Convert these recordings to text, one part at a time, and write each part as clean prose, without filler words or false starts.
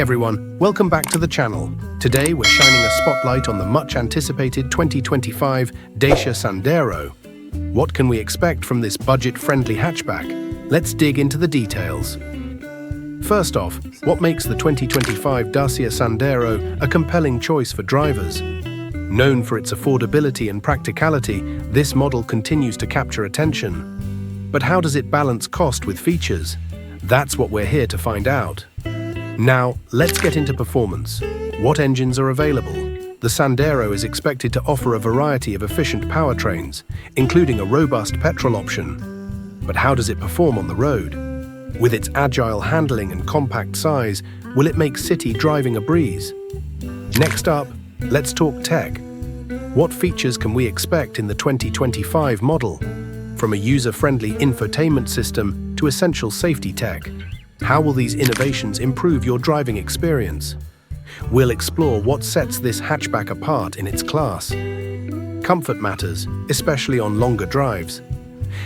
everyone, welcome back to the channel. Today we're shining a spotlight on the much anticipated 2025 Dacia Sandero. What can we expect from this budget-friendly hatchback? Let's dig into the details. First off, what makes the 2025 Dacia Sandero a compelling choice for drivers? Known for its affordability and practicality, this model continues to capture attention. But how does it balance cost with features? That's what we're here to find out. Now, let's get into performance. What engines are available? The Sandero is expected to offer a variety of efficient powertrains, including a robust petrol option. But how does it perform on the road? With its agile handling and compact size, will it make city driving a breeze? Next up, let's talk tech. What features can we expect in the 2025 model? From a user-friendly infotainment system to essential safety tech, how will these innovations improve your driving experience? We'll explore what sets this hatchback apart in its class. Comfort matters, especially on longer drives.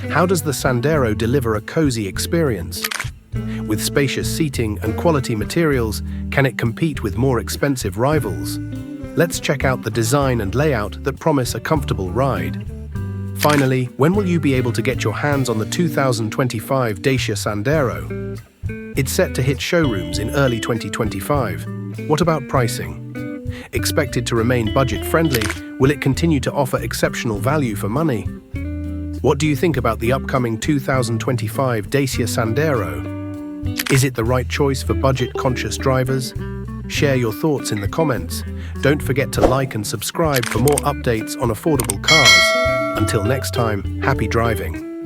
How does the Sandero deliver a cozy experience? With spacious seating and quality materials, can it compete with more expensive rivals? Let's check out the design and layout that promise a comfortable ride. Finally, when will you be able to get your hands on the 2025 Dacia Sandero? It's set to hit showrooms in early 2025. What about pricing? Expected to remain budget-friendly, will it continue to offer exceptional value for money? What do you think about the upcoming 2025 Dacia Sandero? Is it the right choice for budget-conscious drivers? Share your thoughts in the comments. Don't forget to like and subscribe for more updates on affordable cars. Until next time, happy driving.